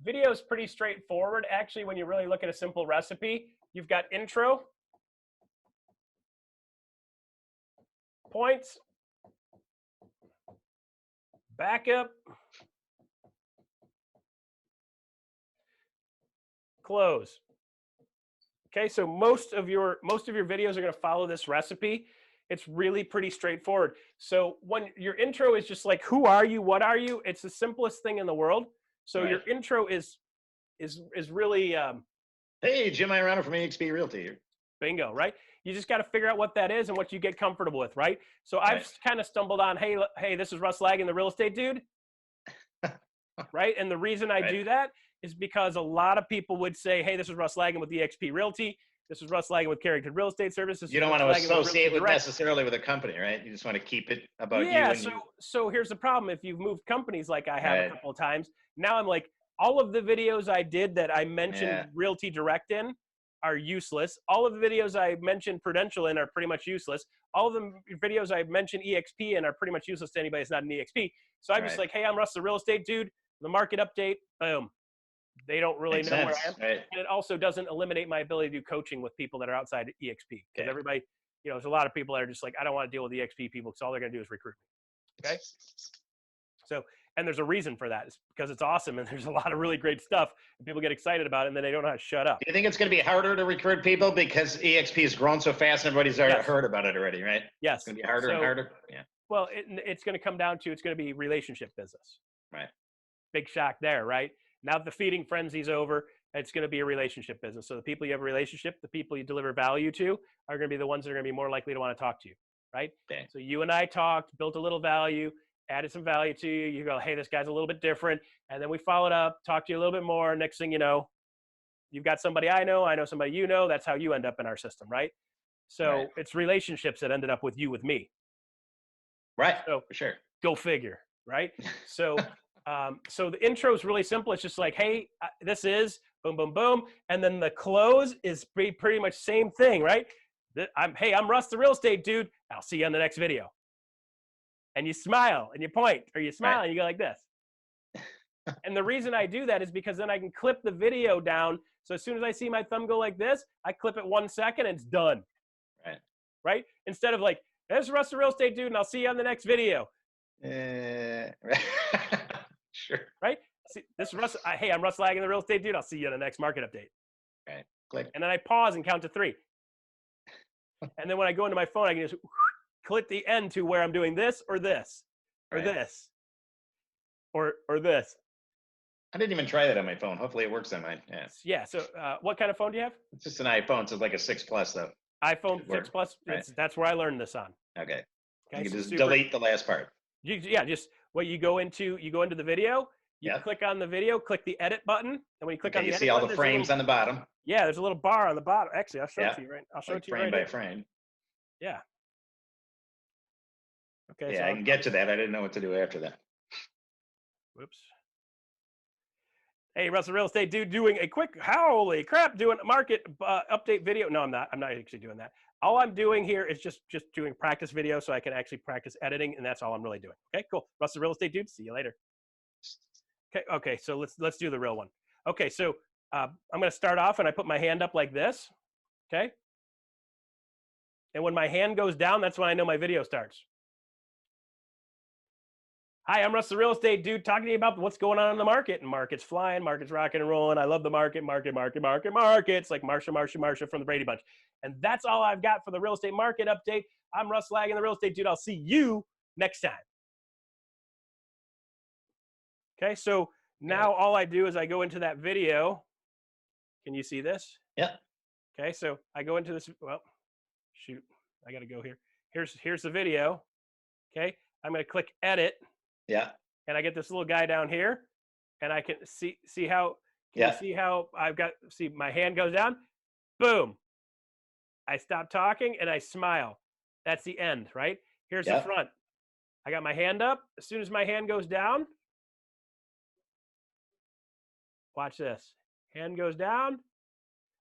Video is pretty straightforward. Actually, when you really look at a simple recipe, you've got intro, points, backup, close. Okay, so most of your videos are going to follow this recipe. It's really pretty straightforward. So when your intro is just like, who are you? What are you? It's the simplest thing in the world. So your intro is really hey, Jim Irano from eXp Realty here. Bingo, right? You just got to figure out what that is and what you get comfortable with, right? So I've kind of stumbled on, hey, this is Russ Lagging, the real estate dude, right? And the reason I do that is because a lot of people would say, hey, this is Russ Lagging with eXp Realty. This is Russ Lagging with Carrington Real Estate Services. You don't want to associate with necessarily with a company, right? You just want to keep it about you. Yeah, so here's the problem. If you've moved companies like I have a couple of times, now I'm like, all of the videos I did that I mentioned Realty Direct in are useless. All of the videos I mentioned Prudential in are pretty much useless. All of the videos I mentioned eXp in are pretty much useless to anybody that's not an eXp. So I'm just like, hey, I'm Russ, the real estate dude. The market update, boom. They don't really know where I am. And it also doesn't eliminate my ability to do coaching with people that are outside of eXp. Because everybody, there's a lot of people that are just like, I don't want to deal with eXp people because all they're going to do is recruit me. Okay? So, and there's a reason for that. It's because it's awesome and there's a lot of really great stuff and people get excited about it and then they don't know how to shut up. Do you think it's going to be harder to recruit people because eXp has grown so fast and everybody's already heard about it already, right? Yes. It's going to be harder and harder? Yeah. Well, it's going to come down to, it's going to be relationship business. Right. Big shock there, right? Now that the feeding frenzy's over, it's going to be a relationship business. So the people you have a relationship, the people you deliver value to are going to be the ones that are going to be more likely to want to talk to you, right? Okay. So you and I talked, built a little value, added some value to you. You go, hey, this guy's a little bit different. And then we followed up, talked to you a little bit more. Next thing you know, you've got somebody I know somebody you know. That's how you end up in our system, right? So it's relationships that ended up with you, with me. Right, so, for sure. Go figure, right? So so the intro is really simple. It's just like, hey, this is boom, boom, boom. And then the close is pretty much same thing, right? Hey, I'm Russ, the real estate dude. I'll see you on the next video. And you smile and you point, or you smile and you go like this. And the reason I do that is because then I can clip the video down. So as soon as I see my thumb go like this, I clip it 1 second and it's done. Right? Instead of like, this is Russ, the real estate dude, and I'll see you on the next video. Sure. Right? See, this is Russ. Hey, I'm Russ Lagging, the real estate dude. I'll see you on the next market update. Right. Click. And then I pause and count to 3. And then when I go into my phone, I can just click the end to where I'm doing this or this or this or this. I didn't even try that on my phone. Hopefully it works on mine. Yeah. So what kind of phone do you have? It's just an iPhone. So it's like a 6 Plus though. iPhone 6 Plus. That's where I learned this on. Okay. You so just delete the last part. Just what you go into the video. You click on the video, click the edit button, and when you click on the edit button, you see all the frames on the bottom. Yeah, there's a little bar on the bottom. Actually, I'll show it to you right. I'll show it to you frame by frame. Yeah. Okay. Yeah, so I can get to that. I didn't know what to do after that. Whoops. Hey, Russell, real estate dude, doing a quick, holy crap, doing a market update video. No, I'm not. I'm not actually doing that. All I'm doing here is just doing practice video so I can actually practice editing, and that's all I'm really doing. Okay, cool. Russell, real estate dude, see you later. Okay, so let's do the real one. Okay, so I'm going to start off and I put my hand up like this, okay? And when my hand goes down, that's when I know my video starts. Hi, I'm Russ, the real estate dude, talking to you about what's going on in the market. And market's flying, market's rocking and rolling. I love the market. It's like Marsha from the Brady Bunch. And that's all I've got for the real estate market update. I'm Russ Lagging, the real estate dude. I'll see you next time. Okay, so now all I do is I go into that video. Can you see this? Yeah. Okay, so I go into this. Well, shoot, I got to go here. Here's the video. Okay, I'm going to click edit. Yeah. And I get this little guy down here, and I can see how. Can you see how I've got? See, my hand goes down. Boom. I stop talking and I smile. That's the end, right? Here's the front. I got my hand up. As soon as my hand goes down, watch this. Hand goes down.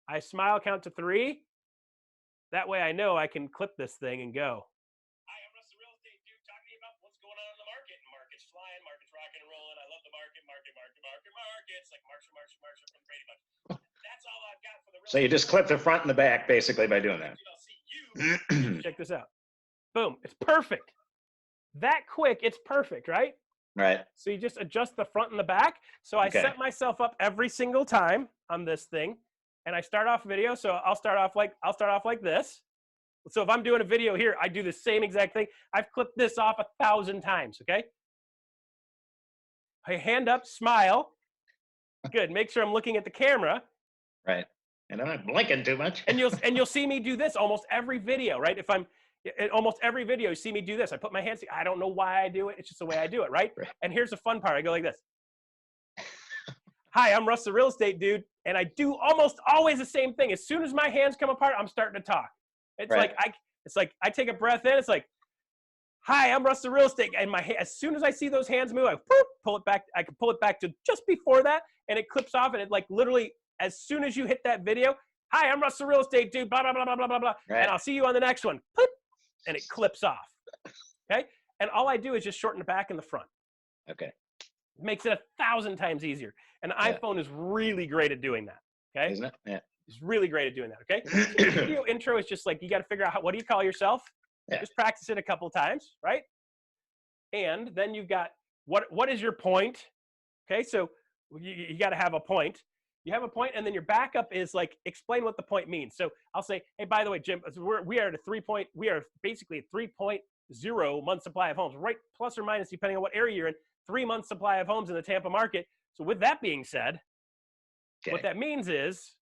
I smile, count to 3. That way I know I can clip this thing and go. Hi, I'm Russ, the real estate dude, talking to you about what's going on in the market. Market's flying, market's rocking and rolling. I love the market. It's So you just clip the front and the back basically by doing that. Check this out. Boom. It's perfect. That quick, it's perfect, right? Right. So you just adjust the front and the back. So I set myself up every single time on this thing, and I start off video. So I'll start off like this. So if I'm doing a video here, I do the same exact thing. I've clipped this off 1,000 times. Okay. Hey, hand up, smile. Good. Make sure I'm looking at the camera. Right. And I'm not blinking too much. and you'll see me do this almost every video, right? If I'm in almost every video, you see me do this. I put my hands. I don't know why I do it. It's just the way I do it, right? And here's the fun part. I go like this. Hi, I'm Russ the Real Estate Dude, and I do almost always the same thing. As soon as my hands come apart, I'm starting to talk. It's like I take a breath in. It's like, hi, I'm Russ the Real Estate, and as soon as I see those hands move, I pull it back. I can pull it back to just before that, and it clips off, and it like literally as soon as you hit that video, hi, I'm Russ the Real Estate Dude, blah blah blah blah blah blah blah, and I'll see you on the next one. Poop. And it clips off, okay? And all I do is just shorten the back and the front. Okay. Makes it 1,000 times easier. And the iPhone is really great at doing that, okay? Isn't it? Yeah. It's really great at doing that, okay? So the video intro is just like, you got to figure out what do you call yourself? Yeah. Just practice it a couple of times, right? And then you've got, what is your point? Okay, so you got to have a point. You have a point, and then your backup is like, explain what the point means. So I'll say, hey, by the way, Jim, we are basically a 3.0 month supply of homes, right? Plus or minus, depending on what area you're in, 3 month supply of homes in the Tampa market. So with that being said, what that means is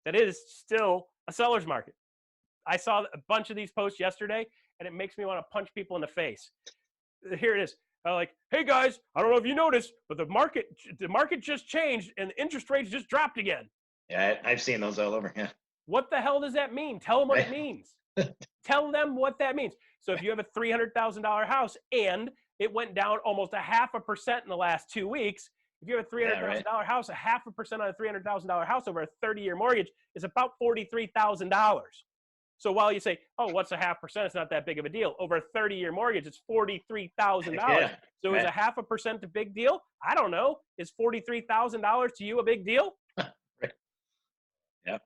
that it is still a seller's market. I saw a bunch of these posts yesterday, and it makes me want to punch people in the face. Here it is. Like, hey guys, I don't know if you noticed, but the market just changed and the interest rates just dropped again. Yeah, I've seen those all over. Yeah. What the hell does that mean? Tell them what it means. Tell them what that means. So if you have a $300,000 house and it went down almost 0.5% in the last 2 weeks, if you have a $300,000 house, 0.5% on a $300,000 house over a 30-year mortgage is about $43,000. So while you say, oh, what's 0.5%? It's not that big of a deal. Over a 30-year mortgage, it's $43,000. Yeah, so is 0.5% a big deal? I don't know. Is $43,000 to you a big deal? Yeah.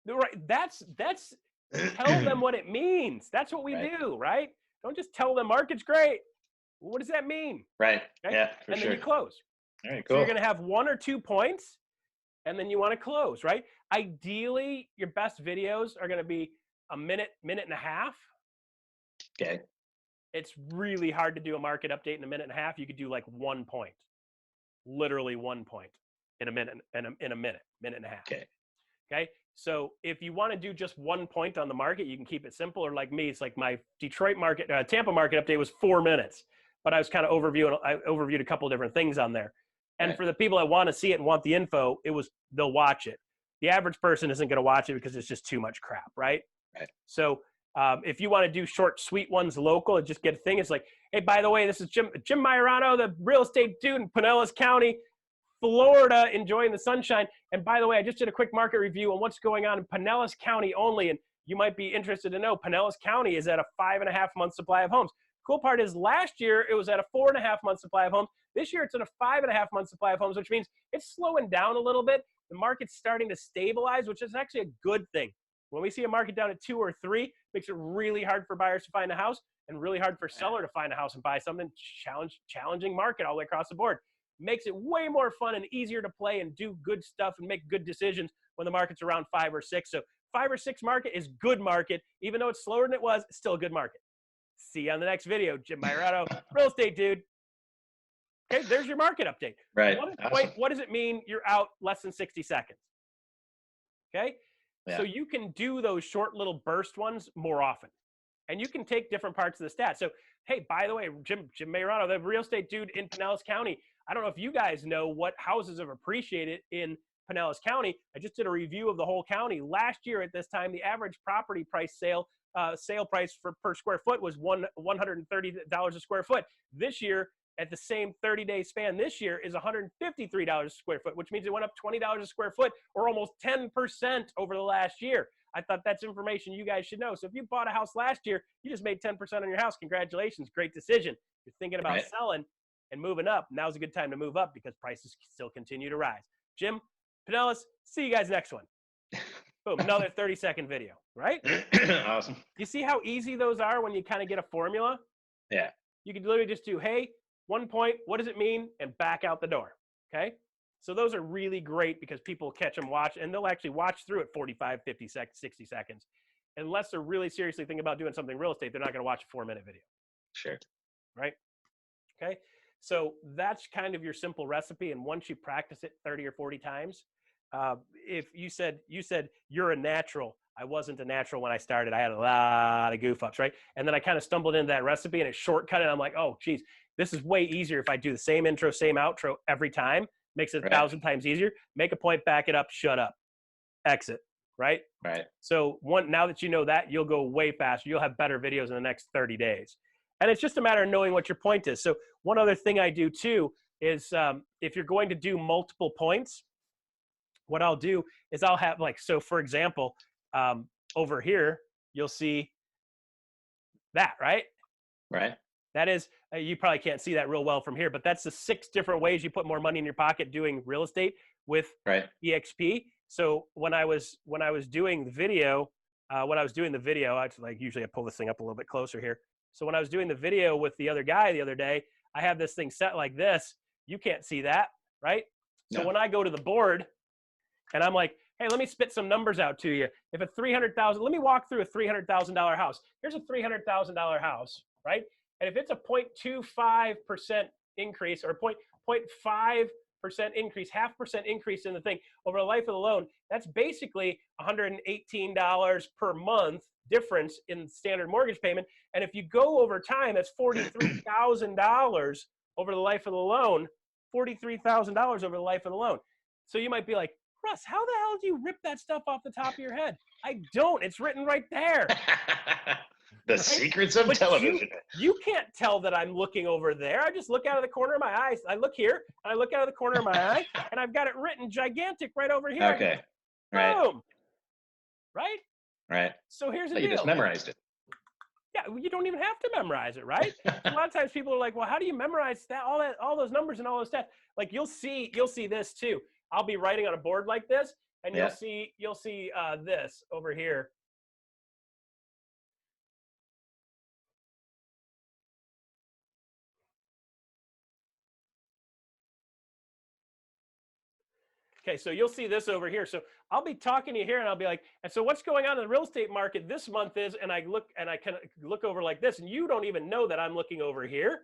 Right. That's tell them what it means. That's what we do, right? Don't just tell them market's great. What does that mean? Right. Okay? Yeah, and then you close. All right, cool. So you're going to have 1 or 2 points, and then you want to close, right? Ideally, your best videos are going to be a minute and a half. Okay. It's really hard to do a market update in a minute and a half. You could do like 1 point, literally 1 point in a minute and minute and a half. Okay. Okay. So if you want to do just 1 point on the market, you can keep it simple. Or like me, it's like my Tampa market update was 4 minutes, but I was kind of overviewed a couple of different things on there. And for the people that want to see it and want the info, they'll watch it. The average person isn't going to watch it because it's just too much crap, right? Right. So if you want to do short, sweet ones local and just get a thing, it's like, hey, by the way, this is Jim Majorano, the real estate dude in Pinellas County, Florida, enjoying the sunshine. And by the way, I just did a quick market review on what's going on in Pinellas County only. And you might be interested to know Pinellas County is at a 5.5 month supply of homes. Cool part is last year it was at a 4.5 month supply of homes. This year it's at a 5.5 month supply of homes, which means it's slowing down a little bit. The market's starting to stabilize, which is actually a good thing. When we see a market down at 2 or 3, it makes it really hard for buyers to find a house and really hard for seller to find a house and buy something. Challenging market all the way across the board. Makes it way more fun and easier to play and do good stuff and make good decisions when the market's around 5 or 6. So 5 or 6 market is good market. Even though it's slower than it was, it's still a good market. See you on the next video. Jim Majorano, real estate dude. Okay, there's your market update. Right. What does it mean you're out less than 60 seconds? Okay? Yeah. So you can do those short little burst ones more often. And you can take different parts of the stat. So, hey, by the way, Jim Majorano, the real estate dude in Pinellas County, I don't know if you guys know what houses have appreciated in Pinellas County. I just did a review of the whole county. Last year at this time, the average property price sale price per square foot was $130 a square foot. This year, at the same 30-day span this year, is $153 a square foot, which means it went up $20 a square foot, or almost 10% over the last year. I thought that's information you guys should know. So if you bought a house last year, you just made 10% on your house. Congratulations. Great decision. You're thinking about selling and moving up. Now's a good time to move up because prices still continue to rise. Jim, Pinellas, see you guys next one. Boom, another 30-second video, right? Awesome. You see how easy those are when you kind of get a formula? Yeah. You could literally just do, hey, 1 point, what does it mean? And back out the door, okay? So those are really great because people catch them, watch, and they'll actually watch through it 45, 50 seconds, 60 seconds. Unless they're really seriously thinking about doing something real estate, they're not going to watch a 4-minute video. Sure. Right? Okay? So that's kind of your simple recipe. And once you practice it 30 or 40 times, if you said you're a natural, I wasn't a natural when I started. I had a lot of goof ups, right? And then I kind of stumbled into that recipe and it shortcut it. I'm like, oh, geez, this is way easier if I do the same intro, same outro every time. Makes it 1,000 times easier. Make a point, back it up, shut up, exit, right? Right. So now that you know that, you'll go way faster. You'll have better videos in the next 30 days. And it's just a matter of knowing what your point is. So one other thing I do too is if you're going to do multiple points, what I'll do is I'll have so for example, over here, you'll see that, right? Right. That is, you probably can't see that real well from here, but that's the 6 different ways you put more money in your pocket doing real estate with eXp. So when I was doing the video, I usually I pull this thing up a little bit closer here. So when I was doing the video with the other guy the other day, I have this thing set like this. You can't see that, right? No. So when I go to the board and I'm like, hey, let me spit some numbers out to you. If a $300,000, let me walk through a $300,000 house. Here's a $300,000 house, right? And if it's a 0.25% increase or 0.5% increase, 0.5% increase in the thing over the life of the loan, that's basically $118 per month difference in standard mortgage payment. And if you go over time, that's $43,000 over the life of the loan, $43,000 over the life of the loan. So you might be like, Russ, how the hell do you rip that stuff off the top of your head? I don't. It's written right there. The secrets of television. You can't tell that I'm looking over there. I just look out of the corner of my eye. I look here, and I look out of the corner of my eye, and I've got it written gigantic right over here. Okay. Right. Boom. Right? Right. So here's the deal. You just memorized it. Yeah, you don't even have to memorize it, right? A lot of times people are like, well, how do you memorize that, all those numbers and all those stats? Like you'll see this too. I'll be writing on a board like this, and you'll see this over here. Okay, so you'll see this over here. So I'll be talking to you here, and I'll be like, and so what's going on in the real estate market this month is, and I kind of look over like this, and you don't even know that I'm looking over here,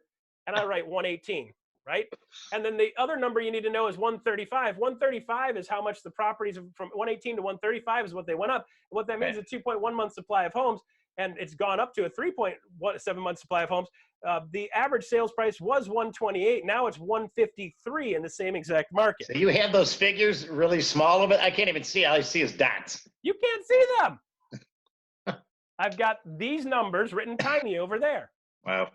and I write 118, right? And then the other number you need to know is 135. 135 is how much the properties from 118 to 135 is what they went up. And what that means is a 2.1 month supply of homes, and it's gone up to a 3.7 month supply of homes. The average sales price was 128. Now it's 153 in the same exact market. So you have those figures really small of it? I can't even see. All I see is dots. You can't see them. I've got these numbers written tiny over there. Wow.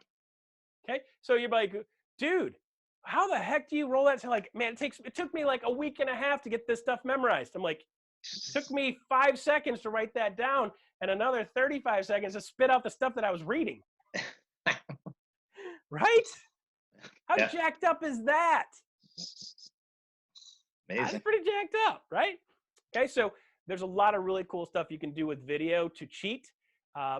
Okay. So you're like, dude, how the heck do you roll that? So like, man, it took me like a week and a half to get this stuff memorized. I'm like, it took me 5 seconds to write that down and another 35 seconds to spit out the stuff that I was reading. Right? How jacked up is that? Amazing. That's pretty jacked up, right? Okay, so there's a lot of really cool stuff you can do with video to cheat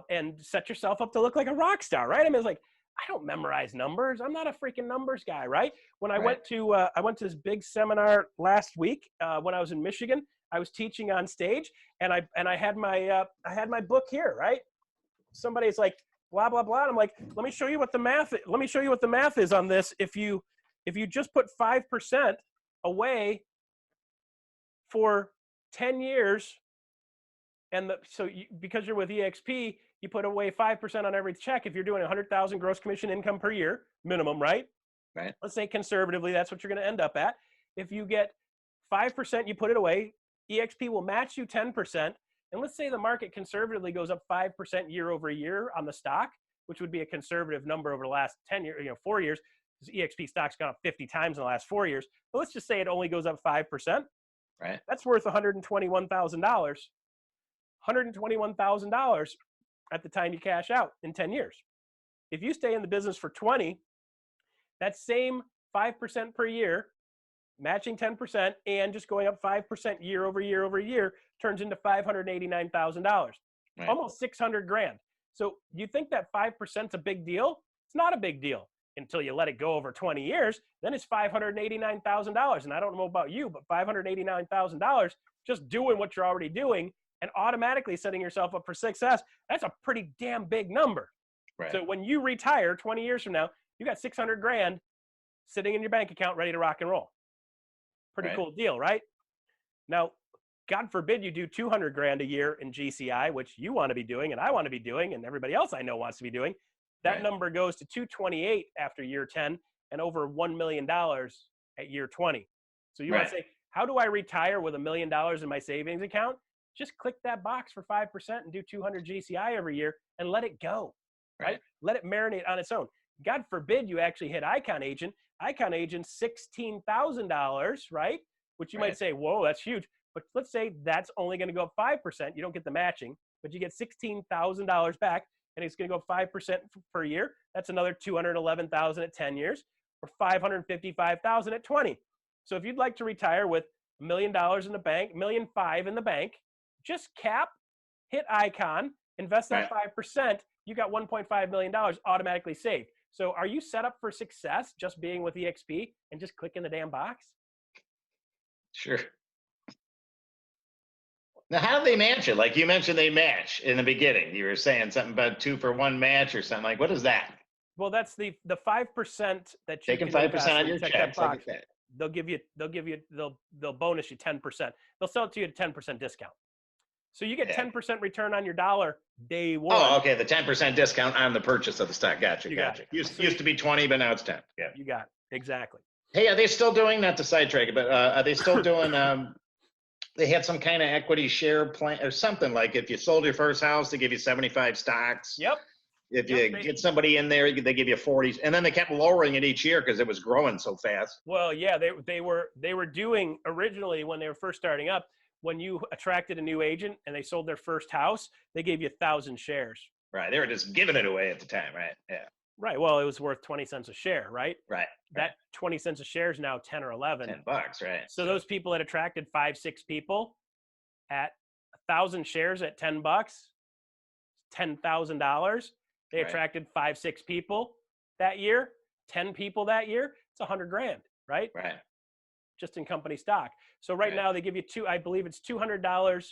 and set yourself up to look like a rock star, right? I mean, it's like, I don't memorize numbers. I'm not a freaking numbers guy, right? When I went to this big seminar last week when I was in Michigan. I was teaching on stage, and I had my book here, right? Somebody's like, blah blah blah. And I'm like, let me show you what the math is on this. If you just put 5% away for 10 years, and because you're with eXp, you put away 5% on every check. If you're doing 100,000 gross commission income per year minimum, right? Right. Let's say conservatively, that's what you're going to end up at. If you get 5%, you put it away. eXp will match you 10%. And let's say the market conservatively goes up 5% year over year on the stock, which would be a conservative number over the last 10 years, 4 years. eXp stock's gone up 50 times in the last 4 years. But let's just say it only goes up 5%. Right. That's worth $121,000. $121,000 at the time you cash out in 10 years. If you stay in the business for 20, that same 5% per year matching 10% and just going up 5% year over year over year turns into $589,000, Right. almost 600 grand. So you think that 5% is a big deal? It's not a big deal until you let it go over 20 years. Then it's $589,000. And I don't know about you, but $589,000 just doing what you're already doing and automatically setting yourself up for success, that's a pretty damn big number. Right. So when you retire 20 years from now, you got 600 grand sitting in your bank account ready to rock and roll. Pretty cool deal, right? Now, God forbid you do 200 grand a year in GCI, which you want to be doing and I want to be doing and everybody else I know wants to be doing. That number goes to 228 after year 10 and over $1 million at year 20. So you want to say, how do I retire with $1 million in my savings account? Just click that box for 5% and do 200 GCI every year and let it go, right? Let it marinate on its own. God forbid you actually hit Icon Agent. Icon Agent, $16,000, right? Which you might say, whoa, that's huge. But let's say that's only going to go up 5%. You don't get the matching, but you get $16,000 back, and it's going to go 5% per year. That's another $211,000 at 10 years, or $555,000 at 20. So if you'd like to retire with $1 million in the bank, $1.5 million in the bank, just cap, hit Icon, invest that 5%, you got $1.5 million automatically saved. So are you set up for success just being with eXp and just clicking the damn box? Sure. Now, how do they match it? Like you mentioned, they match in the beginning. You were saying something about 2-for-1 match or something. Like, what is that? Well, that's the 5% that you taking 5% on your checks. Box, they'll bonus you 10%. They'll sell it to you at a 10% discount. So you get 10% return on your dollar day one. Oh, okay. The 10% discount on the purchase of the stock. Gotcha. Used to be 20, but now it's 10. Yeah. You got it. Exactly. Hey, are they still doing, not to sidetrack it, but are they still doing, they had some kind of equity share plan or something, like if you sold your first house, they give you 75 stocks. Yep. If you get somebody in there, they give you 40s, and then they kept lowering it each year because it was growing so fast. Well, yeah, they were doing originally when they were first starting up. When you attracted a new agent and they sold their first house, they gave you 1,000 shares. Right. They were just giving it away at the time, right? Yeah. Right. Well, it was worth 20 cents a share, right? Right. That 20 cents a share is now 10 or 11. $10, right? So those people that attracted 5-6 people at 1,000 shares at $10, $10,000. They attracted 5-6 people that year, 10 people that year. It's 100 grand, right? Right. Just in company stock. So right now they give you I believe it's $200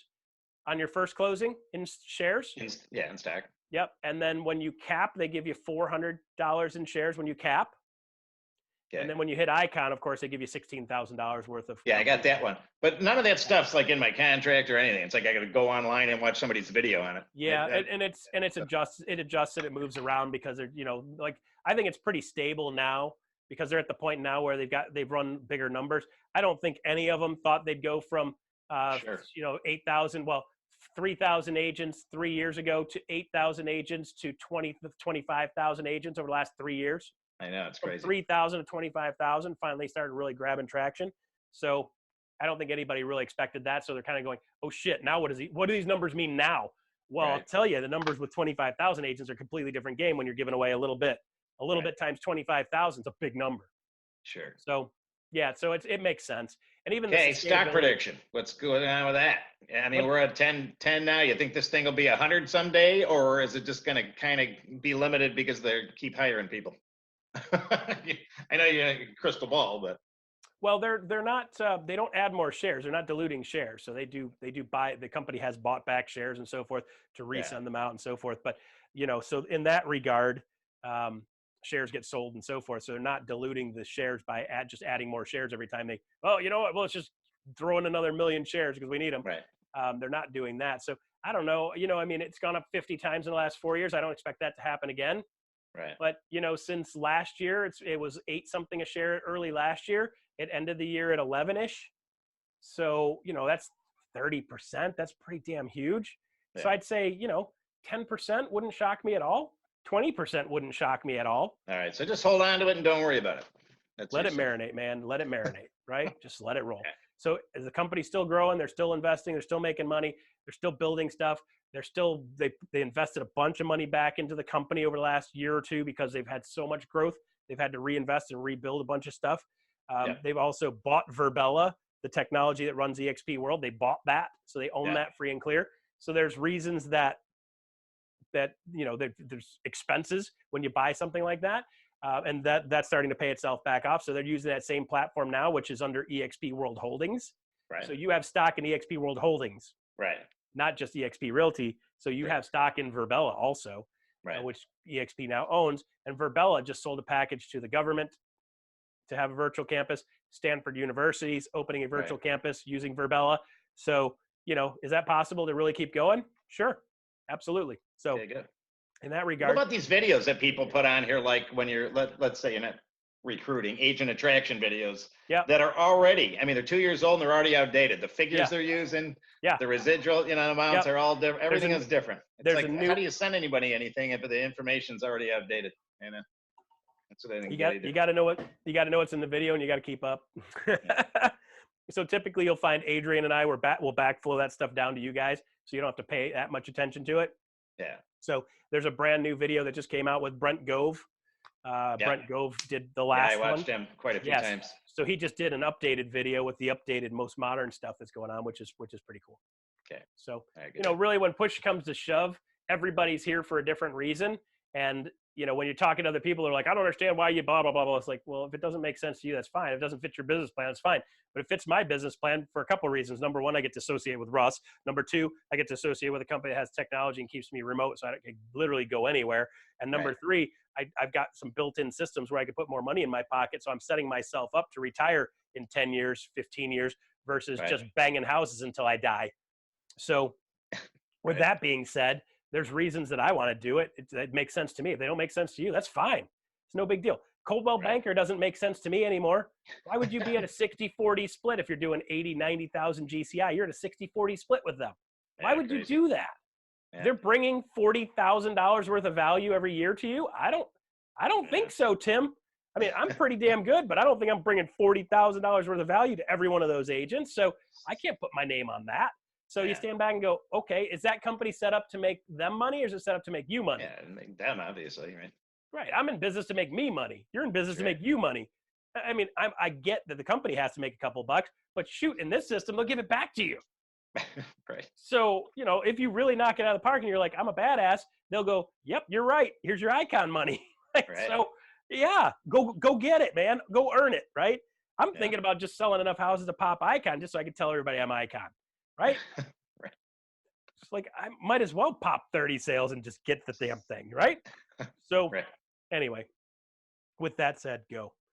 on your first closing in shares. In stock. Yep. And then when you cap, they give you $400 in shares when you cap. Okay. And then when you hit Icon, of course, they give you $16,000 worth of. Yeah, I got that one. But none of that stuff's like in my contract or anything. It's like I got to go online and watch somebody's video on it. Yeah, it adjusts it, it moves around because they're, like I think it's pretty stable now because they're at the point now where they've run bigger numbers. I don't think any of them thought they'd go from 8,000, 3,000 agents 3 years ago to 8,000 agents to 25,000 agents over the last 3 years. I know, it's crazy. 3,000 to 25,000 finally started really grabbing traction. So I don't think anybody really expected that. So they're kind of going, oh shit, now what do these numbers mean now? Well, I'll tell you, the numbers with 25,000 agents are a completely different game when you're giving away a little bit times 25,000 is a big number. Sure. So yeah, so it makes sense. And even stock prediction. What's going on with that? I mean, we're at 10 now. You think this thing will be 100 someday, or is it just going to kind of be limited because they keep hiring people? I know you crystal ball, but well, they're not. They don't add more shares. They're not diluting shares. So they do buy. The company has bought back shares and so forth to resend them out and so forth. But so in that regard, shares get sold and so forth. So they're not diluting the shares by just adding more shares every time well, let's just throw in another 1 million shares because we need them. Right. They're not doing that. So I don't know. I mean, it's gone up 50 times in the last 4 years. I don't expect that to happen again. Right. But, since last year, it was 8 something a share early last year. It ended the year at 11-ish. So, that's 30%. That's pretty damn huge. Yeah. So I'd say, 10% wouldn't shock me at all. 20% wouldn't shock me at all. All right. So just hold on to it and don't worry about it. Let it marinate, man. Let it marinate, right? Just let it roll. Yeah. So as the company's still growing, they're still investing, they're still making money, they're still building stuff. They invested a bunch of money back into the company over the last year or two because they've had so much growth. They've had to reinvest and rebuild a bunch of stuff. They've also bought Verbella, the technology that runs eXp World. They bought that, so they own that free and clear. So there's reasons that there's expenses when you buy something like that, and that's starting to pay itself back off. So they're using that same platform now, which is under eXp World Holdings. Right. So you have stock in eXp World Holdings, right? Not just eXp Realty. So you have stock in Verbella also, which eXp now owns. And Verbella just sold a package to the government to have a virtual campus. Stanford University's opening a virtual campus using Verbella. So, is that possible to really keep going? Sure. Absolutely. So good. In that regard. What about these videos that people put on here, like when you're, let's say you're not recruiting, agent attraction videos that are already, I mean, they're 2 years old and they're already outdated. The figures they're using, the residual, amounts are all different. Everything is different. It's like, how do you send anybody anything if the information's already outdated? That's what I think. You got to know what's in the video, and you got to keep up. So typically you'll find Adrian and I will backflow that stuff down to you guys, so you don't have to pay that much attention to it. Yeah. So there's a brand new video that just came out with Brent Gove. Brent Gove did the last one. I watched him quite a few times. So he just did an updated video with the updated, most modern stuff that's going on, which is pretty cool. Okay. So, really when push comes to shove, everybody's here for a different reason. And, when you're talking to other people, they're like, I don't understand why you blah, blah, blah, blah. It's like, well, if it doesn't make sense to you, that's fine. If it doesn't fit your business plan, it's fine. But it fits my business plan for a couple of reasons. Number one, I get to associate with Russ. Number two, I get to associate with a company that has technology and keeps me remote, so I can literally go anywhere. And number three, I've got some built-in systems where I can put more money in my pocket. So I'm setting myself up to retire in 10 years, 15 years versus just banging houses until I die. So with that being said, there's reasons that I want to do it. It makes sense to me. If they don't make sense to you, that's fine. It's no big deal. Coldwell Banker doesn't make sense to me anymore. Why would you be at a 60-40 split if you're doing 80, 90,000 GCI? You're at a 60-40 split with them. Why would you do that? They're bringing $40,000 worth of value every year to you. I don't think so, Tim. I mean, I'm pretty damn good, but I don't think I'm bringing $40,000 worth of value to every one of those agents. So I can't put my name on that. So you stand back and go, okay, is that company set up to make them money, or is it set up to make you money? Yeah, make them, obviously, right? Right. I'm in business to make me money. You're in business to make you money. I mean, I get that the company has to make a couple bucks, but shoot, in this system, they'll give it back to you. Right. So, if you really knock it out of the park and you're like, I'm a badass, they'll go, yep, you're right. Here's your icon money. So, go get it, man. Go earn it, right? I'm thinking about just selling enough houses to pop icon just so I can tell everybody I'm icon. Right? It's like, I might as well pop 30 sales and just get the damn thing, right? So anyway, with that said, go.